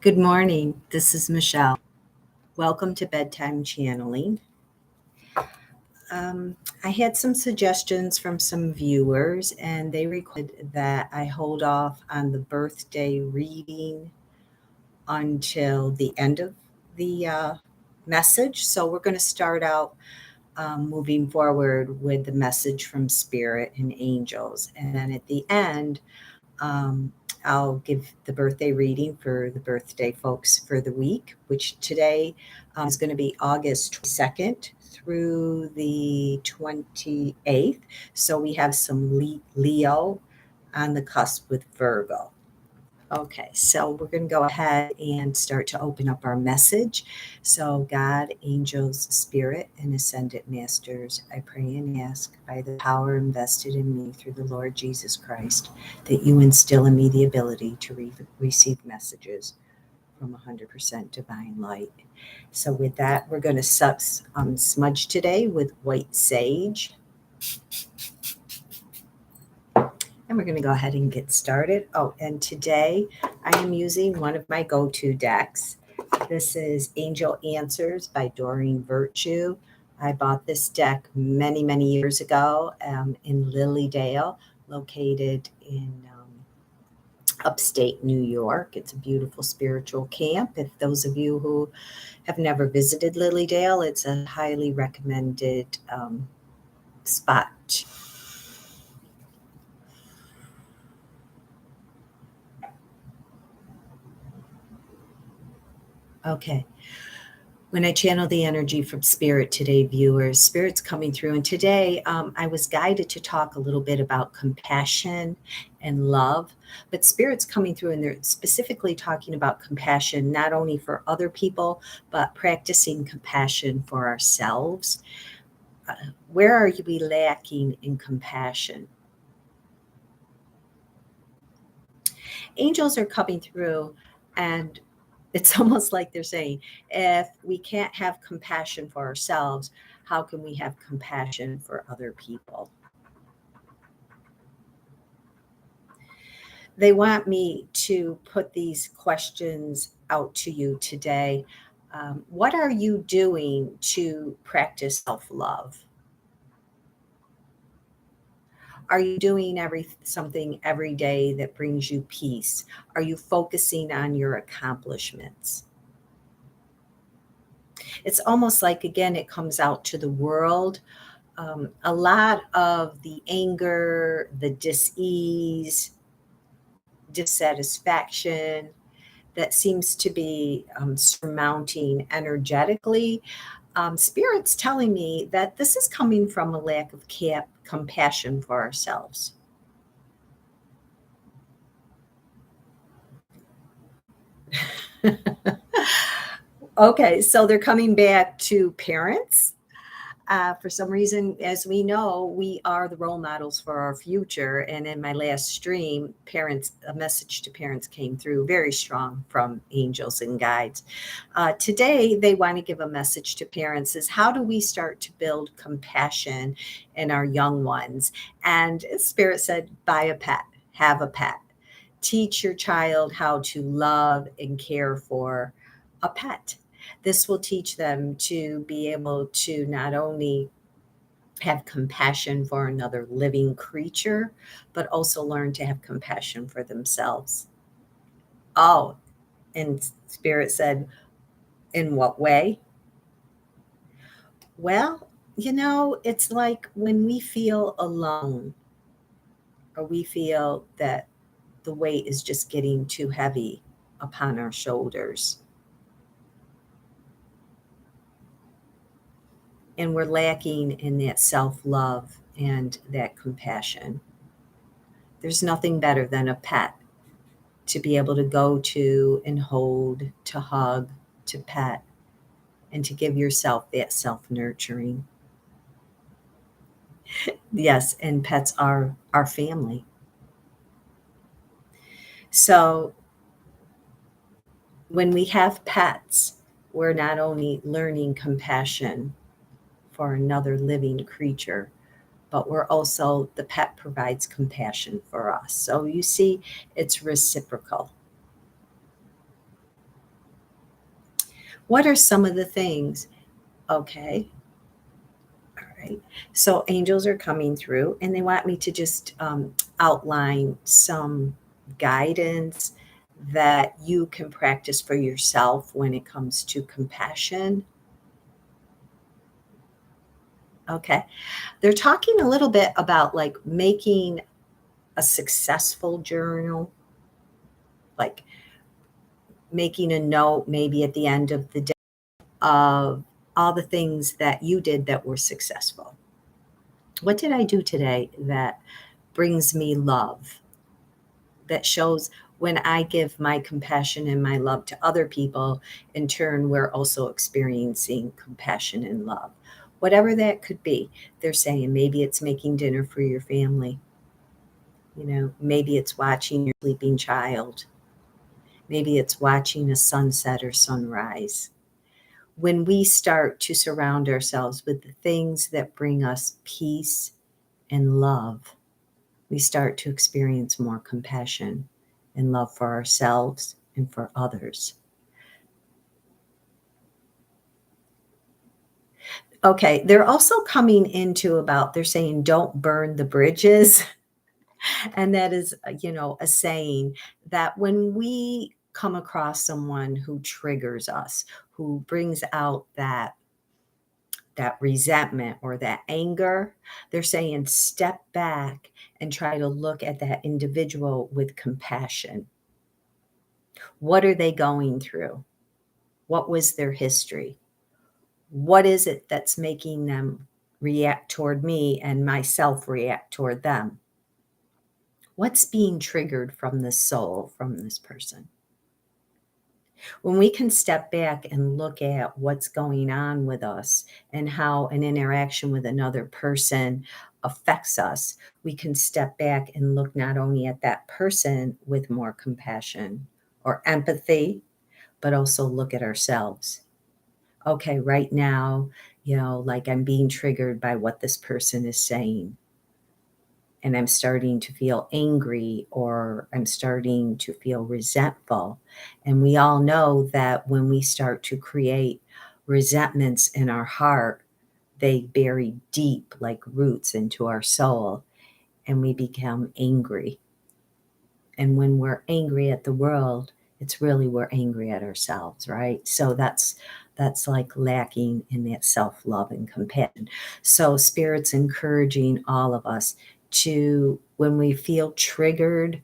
Good morning. This is Michele. Welcome to Bedtime Channeling. I had some suggestions from some viewers, and they requested that I hold off on the birthday reading until the end of the message. So we're going to start out moving forward with the message from Spirit and Angels. And then at the end, um, I'll give the birthday reading for the birthday folks for the week, which today is going to be August 22nd through the 28th. So we have some Leo on the cusp with Virgo. Okay, so we're going to go ahead and start to open up our message. So, God, angels, spirit, and ascended masters, I pray and ask by the power invested in me through the Lord Jesus Christ that you instill in me the ability to receive messages from 100% divine light. So, with that, we're going to smudge today with white sage. And we're going to go ahead and get started. Oh, and today I am using one of my go-to decks. This is Angel Answers by Doreen Virtue. I bought this deck many, many years ago in Lilydale, located in upstate New York. It's a beautiful spiritual camp. If those of you who have never visited Lilydale, it's a highly recommended spot. Okay. When I channel the energy from Spirit today, viewers, Spirit's coming through. And today I was guided to talk a little bit about compassion and love. But Spirit's coming through, and they're specifically talking about compassion, not only for other people, but practicing compassion for ourselves. Where are we lacking in compassion? Angels are coming through, and it's almost like they're saying, if we can't have compassion for ourselves, how can we have compassion for other people? They want me to put these questions out to you today. What are you doing to practice self-love? Are you doing something every day that brings you peace? Are you focusing on your accomplishments? It's almost like, again, it comes out to the world. A lot of the anger, the dis-ease, dissatisfaction that seems to be surmounting energetically, Spirit's telling me that this is coming from a lack of compassion for ourselves. Okay, so they're coming back to parents. For some reason, as we know, we are the role models for our future. And in my last stream, a message to parents came through very strong from angels and guides. Today, they want to give a message to parents is how do we start to build compassion in our young ones? And Spirit said, buy a pet, have a pet. Teach your child how to love and care for a pet. This will teach them to be able to not only have compassion for another living creature, but also learn to have compassion for themselves. Oh, and Spirit said, in what way? Well, it's like when we feel alone or we feel that the weight is just getting too heavy upon our shoulders. And we're lacking in that self-love and that compassion. There's nothing better than a pet to be able to go to and hold, to hug, to pet, and to give yourself that self-nurturing. Yes, and pets are our family. So when we have pets, we're not only learning compassion for another living creature, but the pet provides compassion for us. So you see, it's reciprocal. What are some of the things? Okay. All right. So angels are coming through and they want me to just outline some guidance that you can practice for yourself when it comes to compassion. Okay. They're talking a little bit about like making a successful journal, like making a note maybe at the end of the day of all the things that you did that were successful. What did I do today that brings me love? That shows when I give my compassion and my love to other people, in turn, we're also experiencing compassion and love. Whatever that could be, they're saying maybe it's making dinner for your family. Maybe it's watching your sleeping child. Maybe it's watching a sunset or sunrise. When we start to surround ourselves with the things that bring us peace and love, we start to experience more compassion and love for ourselves and for others. Okay, they're also coming into about, they're saying, don't burn the bridges. And that is, a saying that when we come across someone who triggers us, who brings out that resentment or that anger, they're saying step back and try to look at that individual with compassion. What are they going through? What was their history? What is it that's making them react toward me and myself react toward them? What's being triggered from the soul, from this person? When we can step back and look at what's going on with us and how an interaction with another person affects us, we can step back and look not only at that person with more compassion or empathy, but also look at ourselves. Okay, right now, like I'm being triggered by what this person is saying. And I'm starting to feel angry or I'm starting to feel resentful. And we all know that when we start to create resentments in our heart, they bury deep like roots into our soul and we become angry. And when we're angry at the world, it's really we're angry at ourselves, right? So that's like lacking in that self-love and compassion. So spirit's encouraging all of us to, when we feel triggered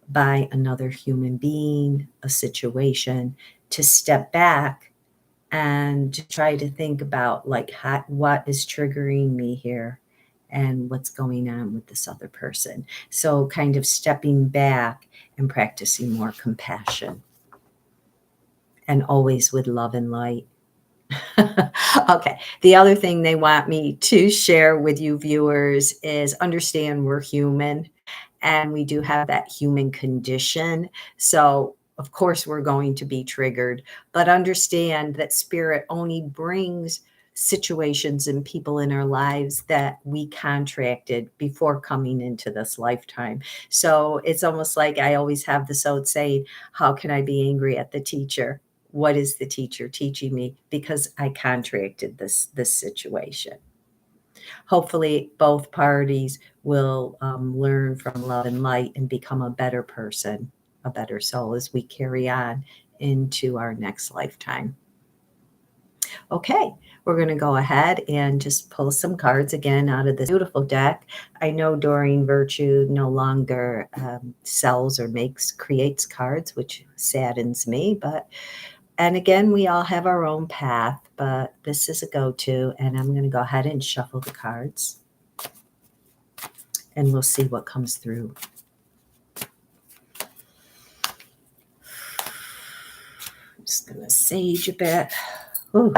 by another human being, a situation, to step back and to try to think about like what is triggering me here and what's going on with this other person. So kind of stepping back and practicing more compassion and always with love and light. Okay. The other thing they want me to share with you viewers is understand we're human and we do have that human condition. So, of course, we're going to be triggered, but understand that spirit only brings situations and people in our lives that we contracted before coming into this lifetime. So it's almost like I always have this old saying, how can I be angry at the teacher? What is the teacher teaching me? Because I contracted this situation. Hopefully, both parties will learn from love and light and become a better person, a better soul as we carry on into our next lifetime. Okay, we're going to go ahead and just pull some cards again out of this beautiful deck. I know Doreen Virtue no longer sells or creates cards, which saddens me, but and again, we all have our own path, but this is a go-to, and I'm going to go ahead and shuffle the cards, and we'll see what comes through. I'm just going to sage a bit. Ooh.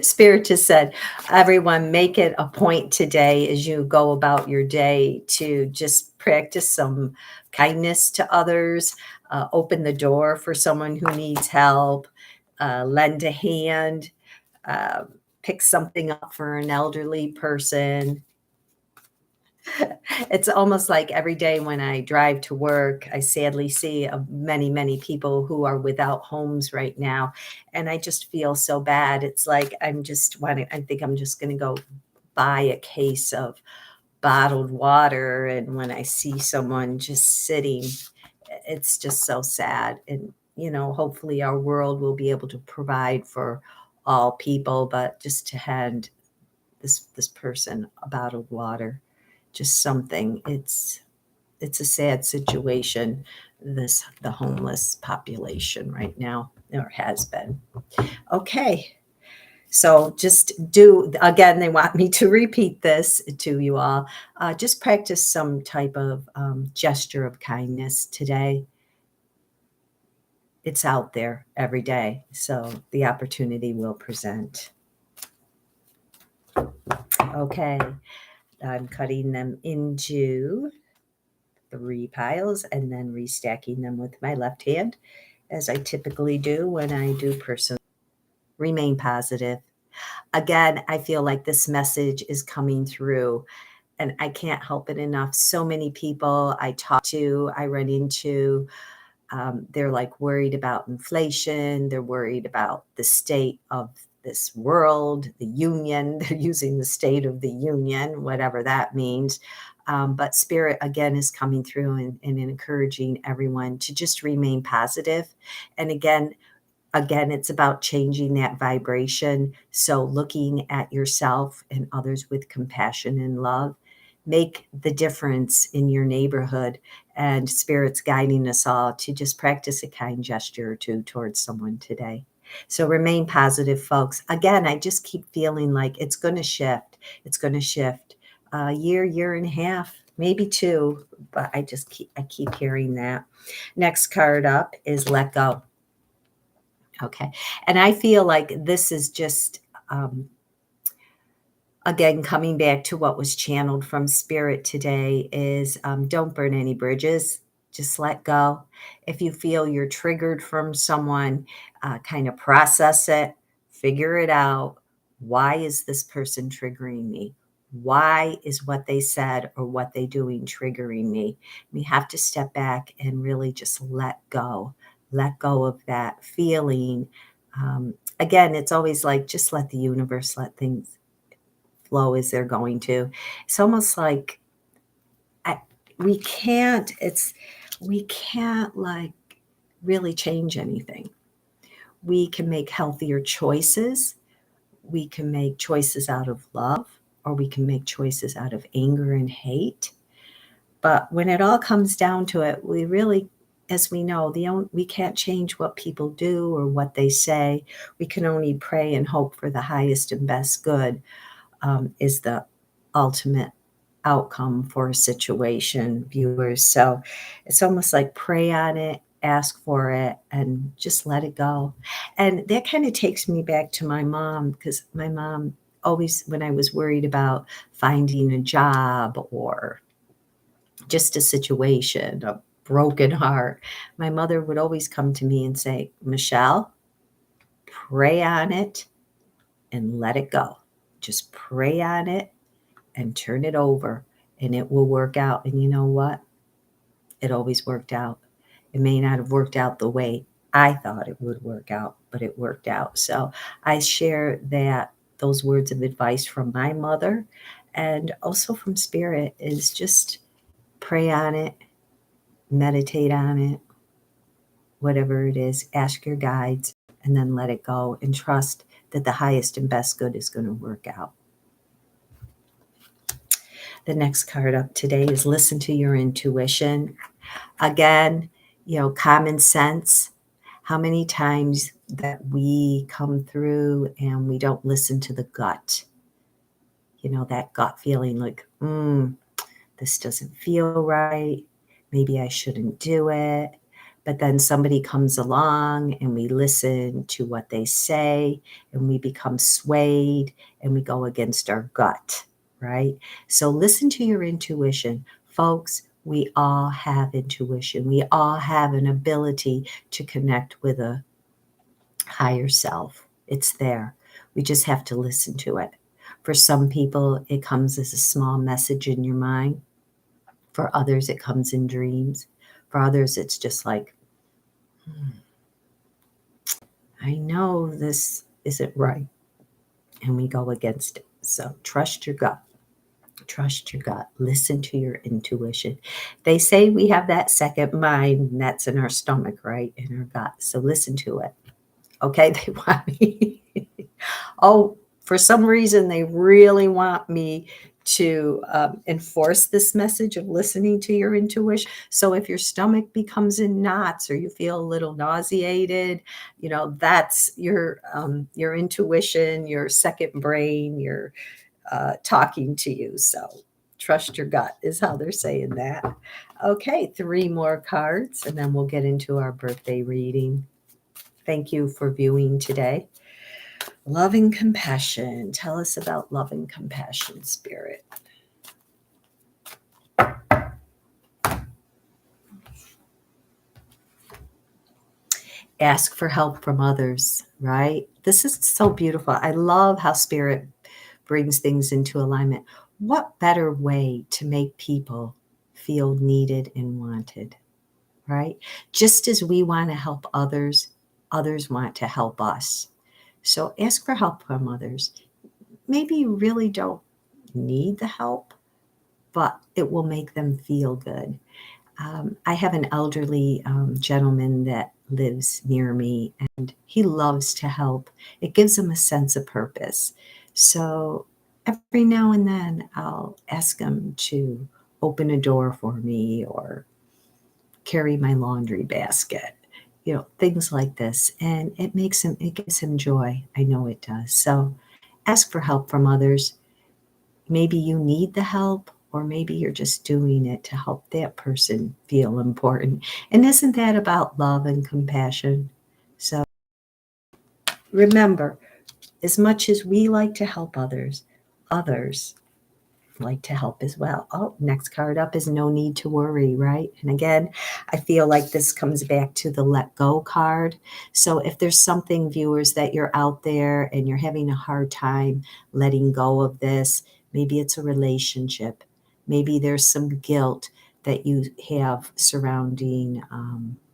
Spirit just said, everyone, make it a point today as you go about your day to just practice some kindness to others, open the door for someone who needs help, lend a hand, uh, pick something up for an elderly person. It's almost like every day when I drive to work, I sadly see many, many people who are without homes right now, and I just feel so bad. It's like I think I'm just gonna go buy a case of bottled water, and when I see someone just sitting, it's just so sad. And, hopefully our world will be able to provide for all people, but just to hand this person a bottle of water, just something. It's a sad situation, the homeless population right now, or has been. Okay. So just do, again, they want me to repeat this to you all. Just practice some type of gesture of kindness today. It's out there every day, so the opportunity will present. Okay, I'm cutting them into 3 piles and then restacking them with my left hand, as I typically do when I do personal. Remain positive. Again, I feel like this message is coming through, and I can't help it enough. So many people I talk to, I run into, they're like worried about inflation. They're worried about the state of this world, the union. They're using the state of the union, whatever that means. But Spirit, again, is coming through and encouraging everyone to just remain positive. And again, it's about changing that vibration. So looking at yourself and others with compassion and love, make the difference in your neighborhood. And Spirit's guiding us all to just practice a kind gesture or two towards someone today. So remain positive, folks. Again, I just keep feeling like it's going to shift. It's going to shift a year and a half, maybe 2, but I keep hearing that. Next card up is let go. Okay. And I feel like this is just, again, coming back to what was channeled from Spirit today is don't burn any bridges. Just let go. If you feel you're triggered from someone, kind of process it, figure it out. Why is this person triggering me? Why is what they said or what they doing triggering me? We have to step back and really just let go. Let go of that feeling. Again, it's always like just let the universe, let things flow as they're going to. It's almost like I, we can't. We can't like really change anything. We can make healthier choices. We can make choices out of love, or we can make choices out of anger and hate. But when it all comes down to it, we really, as we know, we can't change what people do or what they say. We can only pray and hope for the highest and best good, is the ultimate outcome for a situation, viewers. So it's almost like pray on it, ask for it, and just let it go. And that kind of takes me back to my mom, because my mom always, when I was worried about finding a job or just a situation, a broken heart, my mother would always come to me and say, Michele, pray on it and let it go. Just pray on it and turn it over, and it will work out. And you know what? It always worked out. It may not have worked out the way I thought it would work out, but it worked out. So I share those words of advice from my mother and also from Spirit is just pray on it, meditate on it, whatever it is, ask your guides, and then let it go and trust that the highest and best good is going to work out. The next card up today is listen to your intuition. Again, common sense. How many times that we come through and we don't listen to the gut? That gut feeling like, this doesn't feel right. Maybe I shouldn't do it. But then somebody comes along and we listen to what they say and we become swayed and we go against our gut, right? So listen to your intuition. Folks, we all have intuition. We all have an ability to connect with a higher self. It's there. We just have to listen to it. For some people, it comes as a small message in your mind. For others, it comes in dreams. For others, it's just like, I know this isn't right. And we go against it. So trust your gut. Trust your gut. Listen to your intuition. They say we have that second mind, and that's in our stomach, right? In our gut. So listen to it. Okay, they want me. Oh, for some reason, they really want me to enforce this message of listening to your intuition. So if your stomach becomes in knots or you feel a little nauseated, that's your intuition, your second brain, your talking to you. So trust your gut is how they're saying that. Okay, 3 more cards, and then we'll get into our birthday reading. Thank you for viewing today. Love and compassion. Tell us about love and compassion, Spirit. Ask for help from others, right? This is so beautiful. I love how Spirit brings things into alignment. What better way to make people feel needed and wanted, right? Just as we want to help others, others want to help us. So ask for help from others. Maybe you really don't need the help, but it will make them feel good. I have an elderly gentleman that lives near me, and he loves to help. It gives him a sense of purpose. So every now and then, I'll ask him to open a door for me or carry my laundry basket, things like this. And it gives him joy. I know it does. So ask for help from others. Maybe you need the help, or maybe you're just doing it to help that person feel important. And isn't that about love and compassion? So remember, as much as we like to help others, others like to help as well. Oh, next card up is no need to worry, right? And again, I feel like this comes back to the let go card. So if there's something, viewers, that you're out there and you're having a hard time letting go of this, maybe it's a relationship, maybe there's some guilt that you have surrounding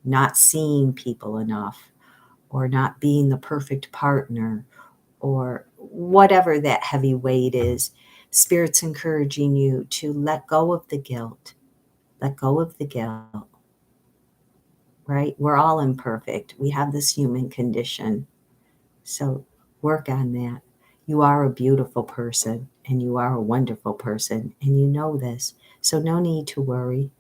not seeing people enough or not being the perfect partner or whatever that heavy weight is. Spirit's encouraging you to let go of the guilt. Let go of the guilt, right? We're all imperfect. We have this human condition. So work on that. You are a beautiful person and you are a wonderful person, and you know this. So no need to worry.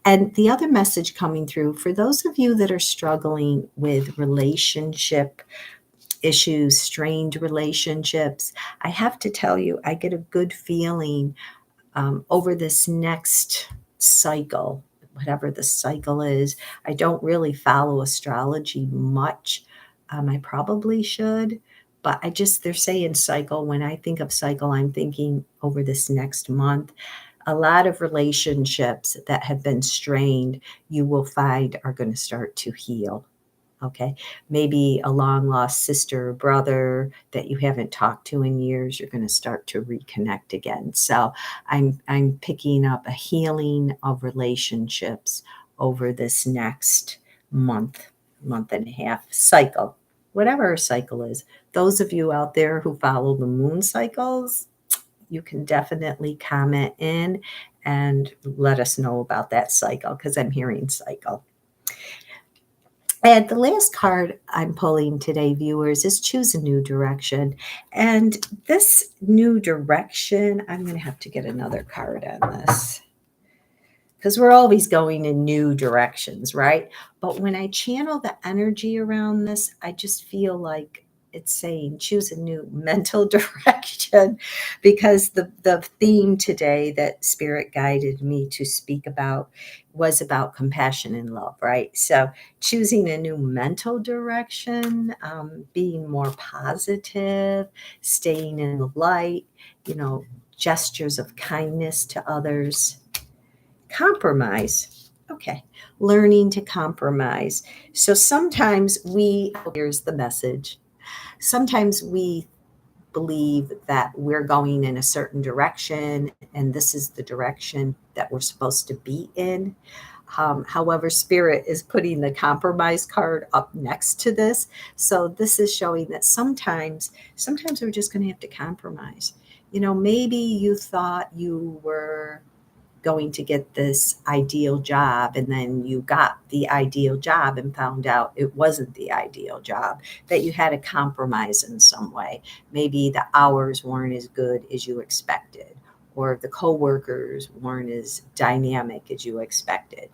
And the other message coming through for those of you that are struggling with relationship issues, strained relationships, I have to tell you, I get a good feeling over this next cycle, whatever the cycle is. I don't really follow astrology much. I probably should, but they're saying cycle. When I think of cycle, I'm thinking over this next month. A lot of relationships that have been strained, you will find are going to start to heal. Okay. Maybe a long lost sister or brother that you haven't talked to in years, you're going to start to reconnect again. So I'm picking up a healing of relationships over this next month and a half cycle, whatever a cycle is. Those of you out there who follow the moon cycles, you can definitely comment in and let us know about that cycle, because I'm hearing cycle. And the last card I'm pulling today, viewers, is choose a new direction. And this new direction, I'm going to have to get another card on this, because we're always going in new directions, right? But when I channel the energy around this, I just feel like it's saying choose a new mental direction, because the theme today that Spirit guided me to speak about was about compassion and love, right? So choosing a new mental direction, being more positive, staying in the light, gestures of kindness to others. Compromise. Okay. Learning to compromise. So sometimes here's the message. Sometimes we believe that we're going in a certain direction and this is the direction that we're supposed to be in. However, Spirit is putting the compromise card up next to this. So this is showing that sometimes we're just going to have to compromise. Maybe you thought you were going to get this ideal job and then you got the ideal job and found out it wasn't the ideal job, that you had to compromise in some way. Maybe the hours weren't as good as you expected, or the coworkers weren't as dynamic as you expected,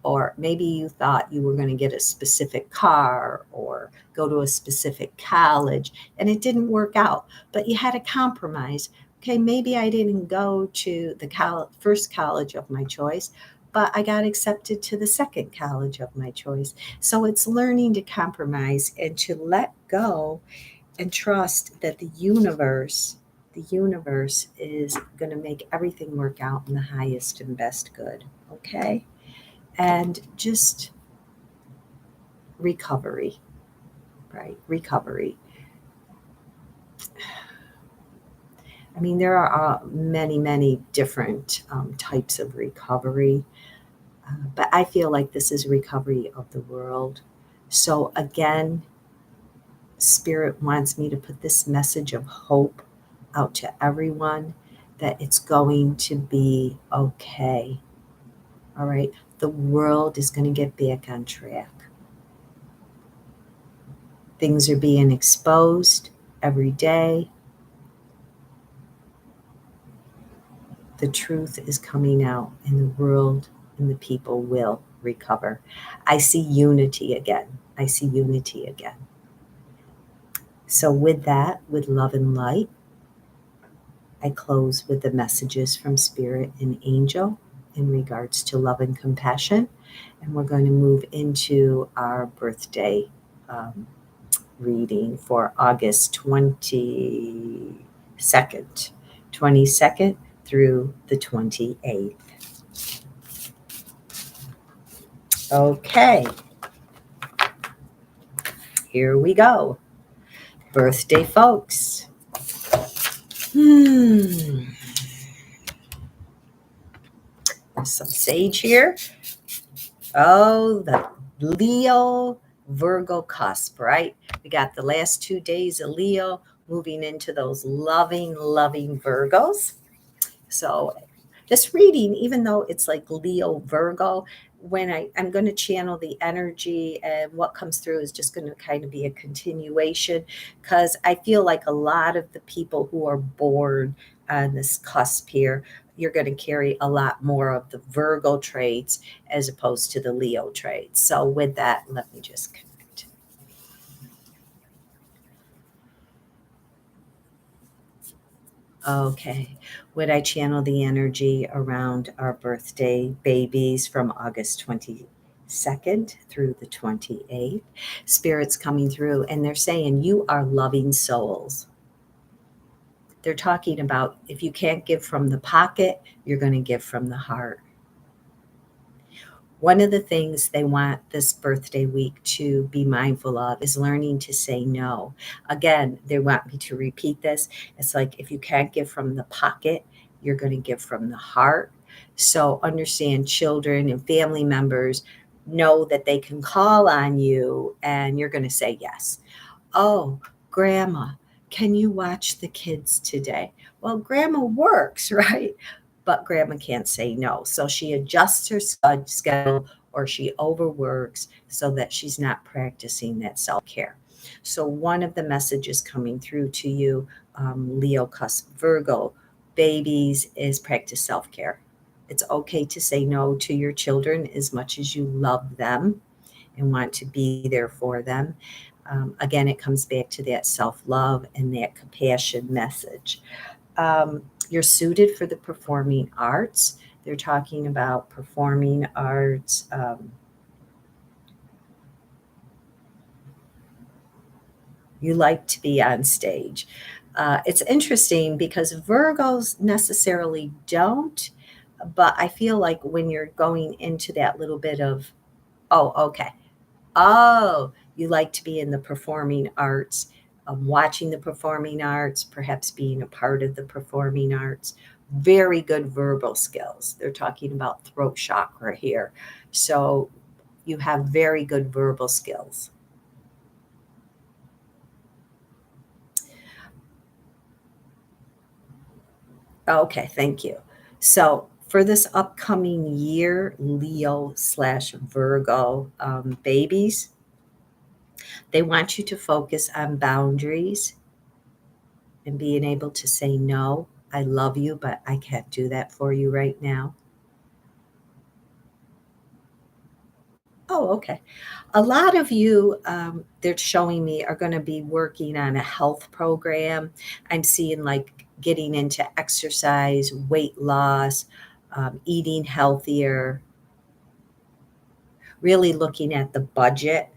or maybe you thought you were going to get a specific car or go to a specific college and it didn't work out, but you had to compromise. Okay, maybe I didn't go to the first college of my choice, but I got accepted to the second college of my choice. So it's learning to compromise and to let go and trust that the universe is going to make everything work out in the highest and best good. Okay? And just recovery, right? Recovery. I mean, there are many, many different types of recovery, but I feel like this is recovery of the world. So, again, Spirit wants me to put this message of hope out to everyone that it's going to be okay. All right. The world is going to get back on track. Things are being exposed every day. The truth is coming out, and the world and the people will recover. I see unity again. I see unity again. So, with that, with love and light, I close with the messages from Spirit and Angel in regards to love and compassion. And we're going to move into our birthday um, reading for August 22nd through the 28th. Okay, here we go. Birthday folks. Some sage here. Oh, the Leo Virgo cusp, right? We got the last 2 days of Leo moving into those loving, loving Virgos. So this reading, even though it's like Leo Virgo, when I'm going to channel the energy, and what comes through is just going to kind of be a continuation, because I feel like a lot of the people who are born on this cusp here, you're going to carry a lot more of the Virgo traits as opposed to the Leo traits. So with that, let me just connect. Okay. Would I channel the energy around our birthday babies from August 22nd through the 28th? Spirits coming through, and they're saying, you are loving souls. They're talking about if you can't give from the pocket, you're going to give from the heart. One of the things they want this birthday week to be mindful of is learning to say no. Again, they want me to repeat this. It's like if you can't give from the pocket, you're going to give from the heart. So understand, children and family members know that they can call on you and you're going to say yes. Oh, grandma, can you watch the kids today? Well, grandma works, right? But grandma can't say no. So she adjusts her schedule or she overworks so that she's not practicing that self care. So, one of the messages coming through to you, Leo cusp Virgo babies, is practice self care. It's okay to say no to your children as much as you love them and want to be there for them. Again, it comes back to that self love and that compassion message. You're suited for the performing arts. They're talking about performing arts. You like to be on stage. It's interesting because Virgos necessarily don't, but I feel like when you're going into that little bit of, oh, okay. Oh, you like to be in the performing arts. watching the performing arts, perhaps being a part of the performing arts. Very good verbal skills. They're talking about throat chakra here. So you have very good verbal skills. Okay, thank you. So for this upcoming year, Leo slash Virgo babies, they want you to focus on boundaries and being able to say no. I love you, but I can't do that for you right now. Oh, okay. A lot of you, they're showing me, are going to be working on a health program. I'm seeing like getting into exercise, weight loss, eating healthier, really looking at the budget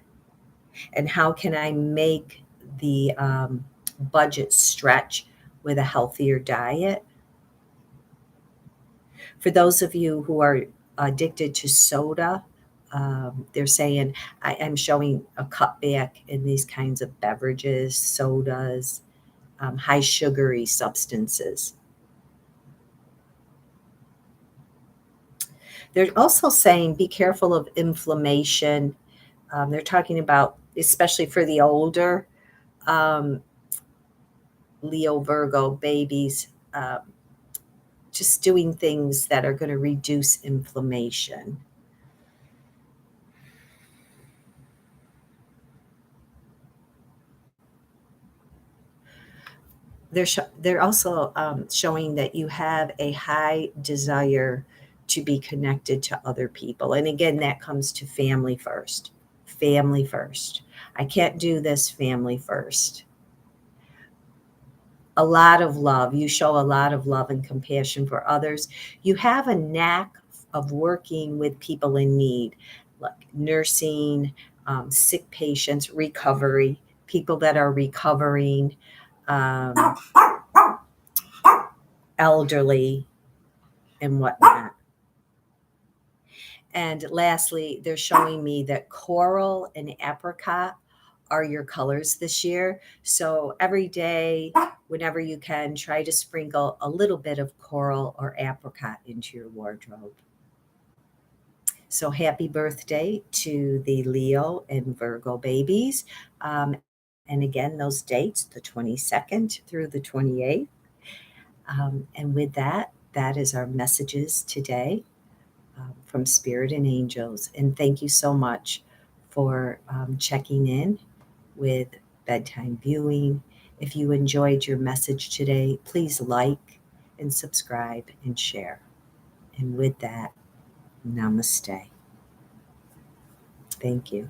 and how can I make the budget stretch with a healthier diet. For those of you who are addicted to soda, they're saying I'm showing a cutback in these kinds of beverages, sodas, high sugary substances. They're also saying be careful of inflammation. They're talking about, especially for the older um, Leo Virgo babies, just doing things that are going to reduce inflammation. They're also showing that you have a high desire to be connected to other people. And again, that comes to family first. Family first. I can't do this, family first. A lot of love. You show a lot of love and compassion for others. You have a knack of working with people in need, like nursing, sick patients, recovery, people that are recovering, um, elderly, and whatnot. And lastly, they're showing me that coral and apricot are your colors this year. So every day, whenever you can, try to sprinkle a little bit of coral or apricot into your wardrobe. So happy birthday to the Leo and Virgo babies. Um, and again, those dates, the 22nd through the 28th. And with that, that is our messages today. From Spirit and Angels. And thank you so much for checking in with Bedtime Viewing. If you enjoyed your message today, please like and subscribe and share. And with that, namaste. Thank you.